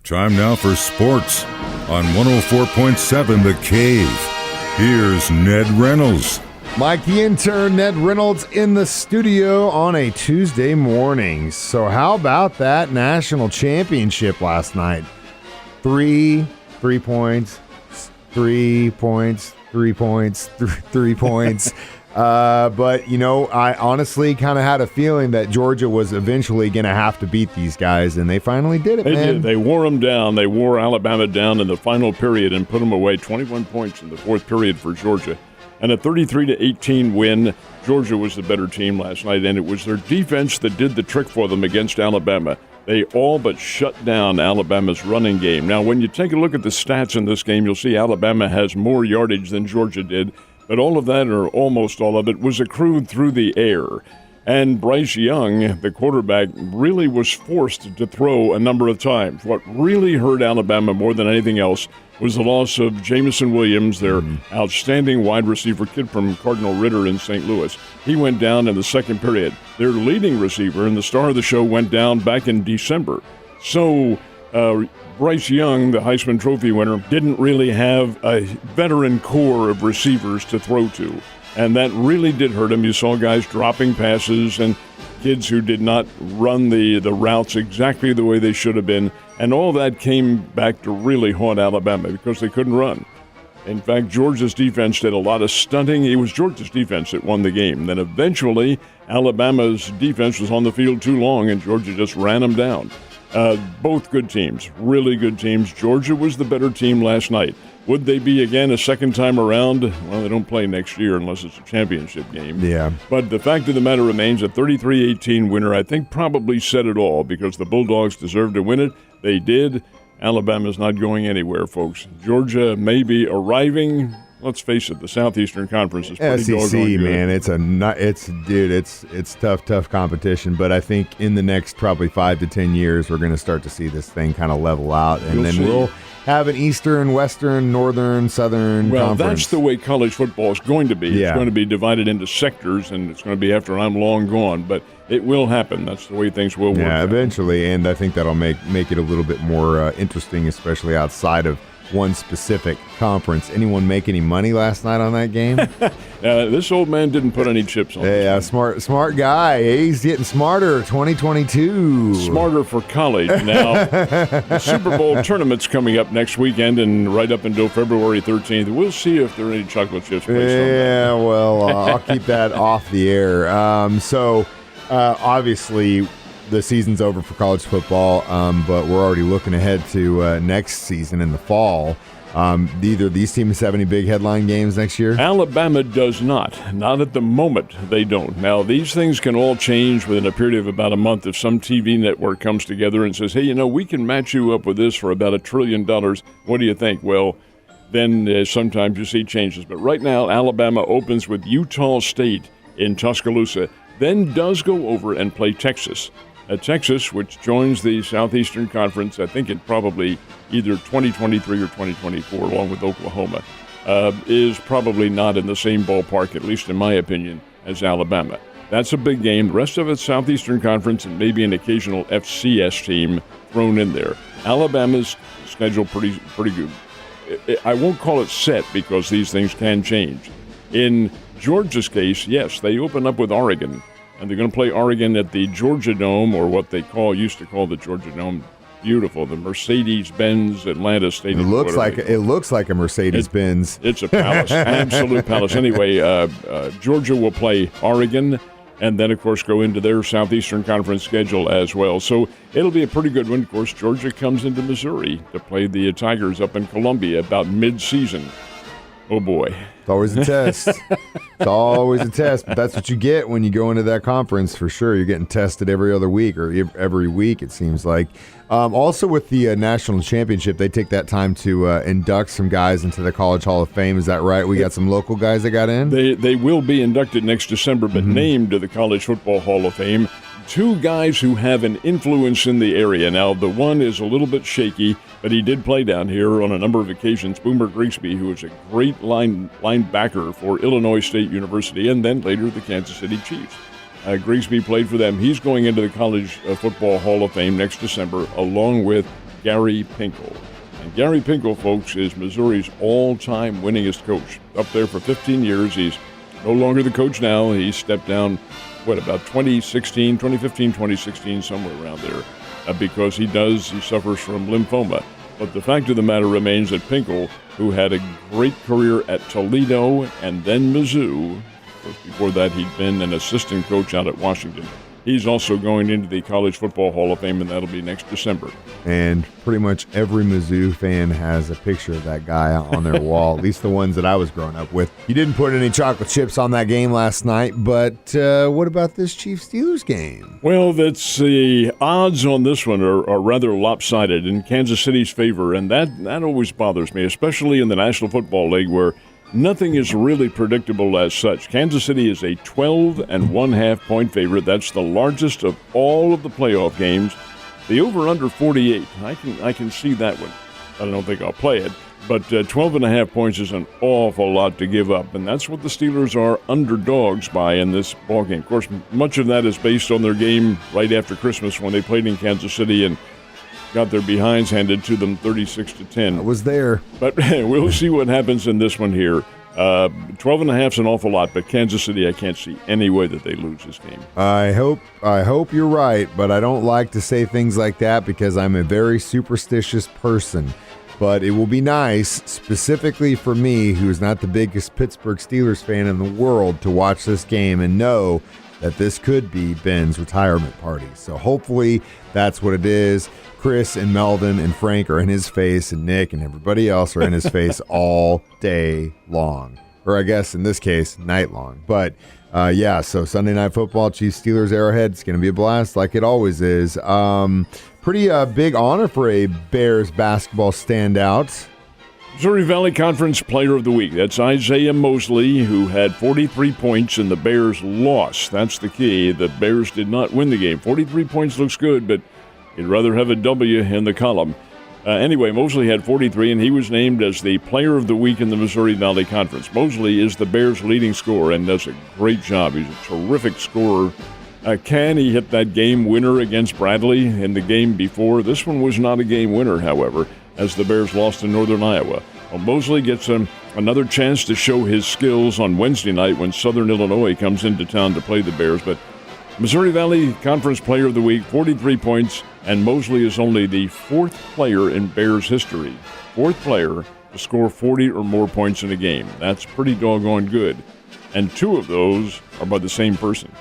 Time now for sports on 104.7 The Cave. Here's Ned Reynolds. Mike the Intern, Ned Reynolds in the studio on a Tuesday morning. So how about that national championship last night? 3 points, 3 points, 3 points, 3 points. But, you know, I honestly kind of had a feeling that Georgia was eventually going to have to beat these guys, and they finally did it, They man. did. They wore them down. They wore Alabama down in the final period and put them away. 21 points in the fourth period for Georgia. And a 33-18 win. Georgia was the better team last night, and it was their defense that did the trick for them against Alabama. They all but shut down Alabama's running game. Now, when you take a look at the stats in this game, you'll see Alabama has more yardage than Georgia did. But all of that, or almost all of it, was accrued through the air. And Bryce Young, the quarterback, really was forced to throw a number of times. What really hurt Alabama more than anything else was the loss of Jamison Williams, their outstanding wide receiver kid from Cardinal Ritter in St. Louis. He went down in the second period. Their leading receiver and the star of the show went down back in December. So Bryce Young, the Heisman Trophy winner, didn't really have a veteran core of receivers to throw to. And that really did hurt him. You saw guys dropping passes and kids who did not run the routes exactly the way they should have been. And all that came back to really haunt Alabama because they couldn't run. In fact, Georgia's defense did a lot of stunting. It was Georgia's defense that won the game. Then eventually, Alabama's defense was on the field too long, and Georgia just ran them down. Both good teams, really good teams. Georgia was the better team last night. Would they be again a second time around? Well, they don't play next year unless it's a championship game. Yeah. But the fact of the matter remains, a 33-18 winner, I think, probably said it all because the Bulldogs deserved to win it. They did. Alabama's not going anywhere, folks. Georgia may be arriving. Let's face it, the Southeastern Conference is pretty SEC, doggone good. man, it's tough competition. But I think in the next probably 5 to 10 years, we're going to start to see this thing kind of level out, and then we'll have an Eastern, Western, Northern, Southern Well, conference. that's the way college football is going to be. Yeah. It's going to be divided into sectors, and it's going to be after I'm long gone. But it will happen. That's the way things will work. Yeah, eventually, and I think that'll make it a little bit more interesting, especially outside of one specific conference. Anyone make any money last night on that game? This old man didn't put any chips on. Yeah, smart guy. He's getting smarter. 2022. Smarter for college. Now, the Super Bowl tournament's coming up next weekend and right up until February 13th. We'll see if there are any chocolate chips placed on that. Yeah, well, I'll keep that off the air. Obviously, the season's over for college football, but we're already looking ahead to next season in the fall. Either these teams have any big headline games next year? Alabama does not. Not at the moment, they don't. Now, these things can all change within a period of about a month if some TV network comes together and says, hey, you know, we can match you up with this for about $1 trillion. What do you think? Well, then sometimes you see changes. But right now, Alabama opens with Utah State in Tuscaloosa, then does go over and play Texas. Texas, which joins the Southeastern Conference, I think in probably either 2023 or 2024, along with Oklahoma, is probably not in the same ballpark, at least in my opinion, as Alabama. That's a big game. The rest of it's Southeastern Conference and maybe an occasional FCS team thrown in there. Alabama's schedule pretty good. I won't call it set because these things can change. In Georgia's case, yes, they open up with Oregon. And they're going to play Oregon at the Georgia Dome, or what they used to call the Georgia Dome. Beautiful, the Mercedes-Benz Atlanta Stadium. It looks like a Mercedes-Benz. It's a palace, absolute palace. Anyway, Georgia will play Oregon, and then of course go into their Southeastern Conference schedule as well. So it'll be a pretty good one. Of course, Georgia comes into Missouri to play the Tigers up in Columbia about mid-season. Oh boy. It's always a test. It's always a test, but that's what you get when you go into that conference for sure. You're getting tested every other week or every week, it seems like. Also with the national championship, they take that time to induct some guys into the College Hall of Fame. Is that right? We got some local guys that got in? They will be inducted next December, but named to the College Football Hall of Fame. Two guys who have an influence in the area. Now, the one is a little bit shaky, but he did play down here on a number of occasions. Boomer Grigsby, who was a great linebacker for Illinois State University and then later the Kansas City Chiefs. Grigsby played for them. He's going into the College Football Hall of Fame next December, along with Gary Pinkel. And Gary Pinkel, folks, is Missouri's all-time winningest coach. Up there for 15 years. He's no longer the coach now. He stepped down, about 2015, 2016, somewhere around there, because he suffers from lymphoma. But the fact of the matter remains that Pinkel, who had a great career at Toledo and then Mizzou, before that he'd been an assistant coach out at Washington. He's also going into the College Football Hall of Fame, and that'll be next December. And pretty much every Mizzou fan has a picture of that guy on their wall, at least the ones that I was growing up with. You didn't put any chocolate chips on that game last night, but what about this Chiefs-Steelers game? Well, the odds on this one are rather lopsided in Kansas City's favor, and that always bothers me, especially in the National Football League where nothing is really predictable as such. Kansas City is a 12.5 point favorite. That's the largest of all of the playoff games. The over-under 48, I can see that one. I don't think I'll play it, but 12.5 points is an awful lot to give up, and that's what the Steelers are underdogs by in this ballgame. Of course, much of that is based on their game right after Christmas when they played in Kansas City and got their behinds handed to them 36-10. I was there. But we'll see what happens in this one here. 12.5 is an awful lot, but Kansas City, I can't see any way that they lose this game. I hope you're right, but I don't like to say things like that because I'm a very superstitious person. But it will be nice, specifically for me, who's not the biggest Pittsburgh Steelers fan in the world, to watch this game and know that this could be Ben's retirement party. So hopefully that's what it is. Chris and Melvin and Frank are in his face, and Nick and everybody else are in his face all day long. Or I guess in this case, night long. But so Sunday Night Football, Chiefs-Steelers Arrowhead, it's going to be a blast like it always is. Pretty big honor for a Bears basketball standout. Missouri Valley Conference Player of the Week. That's Isaiah Mosley, who had 43 points and the Bears lost. That's the key. The Bears did not win the game. 43 points looks good, but you'd rather have a W in the column. Anyway, Mosley had 43, and he was named as the Player of the Week in the Missouri Valley Conference. Mosley is the Bears' leading scorer and does a great job. He's a terrific scorer. Can he hit that game winner against Bradley in the game before? This one was not a game winner, however, as the Bears lost in Northern Iowa. Well, Mosley gets another chance to show his skills on Wednesday night when Southern Illinois comes into town to play the Bears. But Missouri Valley Conference Player of the Week, 43 points, and Mosley is only the fourth player in Bears history, fourth player to score 40 or more points in a game. That's pretty doggone good. And two of those are by the same person.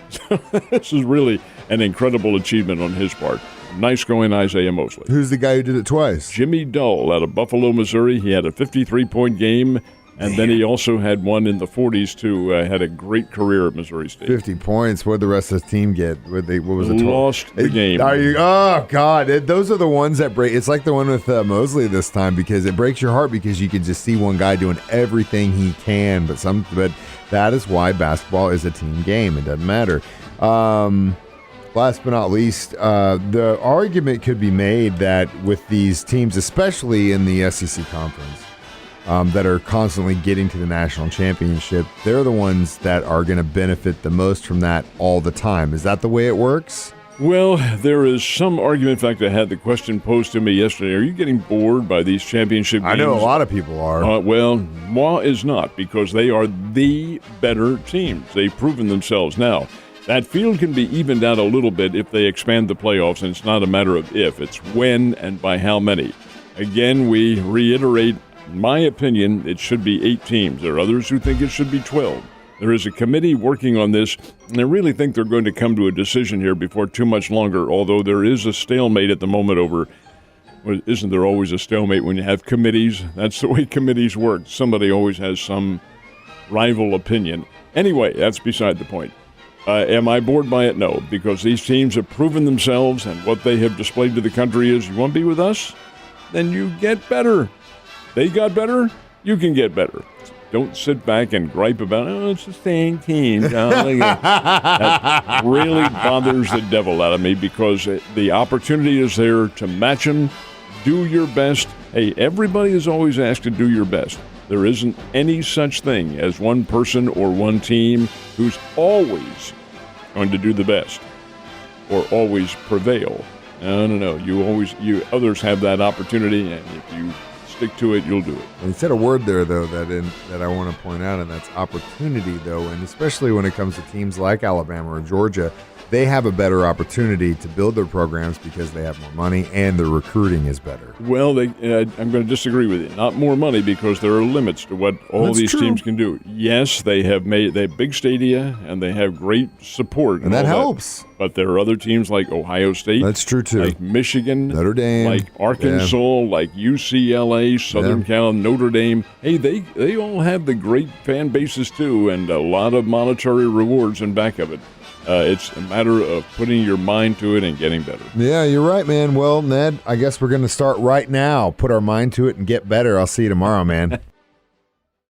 This is really an incredible achievement on his part. Nice going, Isaiah Mosley. Who's the guy who did it twice? Jimmy Dull out of Buffalo, Missouri. He had a 53-point game, and then he also had one in the 40s, too. Had a great career at Missouri State. 50 points. What did the rest of the team get? What was the total? Lost the game. Oh, God. Those are the ones that break. It's like the one with Mosley this time because it breaks your heart because you can just see one guy doing everything he can. But that is why basketball is a team game. It doesn't matter. Last but not least, the argument could be made that with these teams, especially in the SEC conference, that are constantly getting to the national championship, they're the ones that are going to benefit the most from that all the time. Is that the way it works? Well, there is some argument. In fact, I had the question posed to me yesterday. Are you getting bored by these championship games? I know a lot of people are. Well, moi is not, because they are the better teams. They've proven themselves. Now, that field can be evened out a little bit if they expand the playoffs, and it's not a matter of if. It's when and by how many. Again, we reiterate, in my opinion, it should be 8 teams. There are others who think it should be 12. There is a committee working on this, and I really think they're going to come to a decision here before too much longer, although there is a stalemate at the moment over, well, isn't there always a stalemate when you have committees? That's the way committees work. Somebody always has some rival opinion. Anyway, that's beside the point. Am I bored by it? No, because these teams have proven themselves, and what they have displayed to the country is, you want to be with us? Then you get better. They got better, you can get better. Don't sit back and gripe about, it's the same team. That really bothers the devil out of me because the opportunity is there to match them. Do your best. Hey, everybody is always asked to do your best. There isn't any such thing as one person or one team who's always going to do the best or always prevail. No. Others have that opportunity, and if you stick to it, you'll do it. And you said a word there, though, that I want to point out, and that's opportunity, though. And especially when it comes to teams like Alabama or Georgia, they have a better opportunity to build their programs because they have more money and their recruiting is better. Well, I'm going to disagree with you. Not more money, because there are limits to what all these teams can do. Yes, they have big stadia and they have great support, and that helps. But there are other teams like Ohio State. That's true too. Like Michigan, Notre Dame, like Arkansas, like UCLA, Southern Cal, Notre Dame. Hey, they all have the great fan bases too, and a lot of monetary rewards in back of it. It's a matter of putting your mind to it and getting better. Yeah, you're right, man. Well, Ned, I guess we're going to start right now. Put our mind to it and get better. I'll see you tomorrow, man.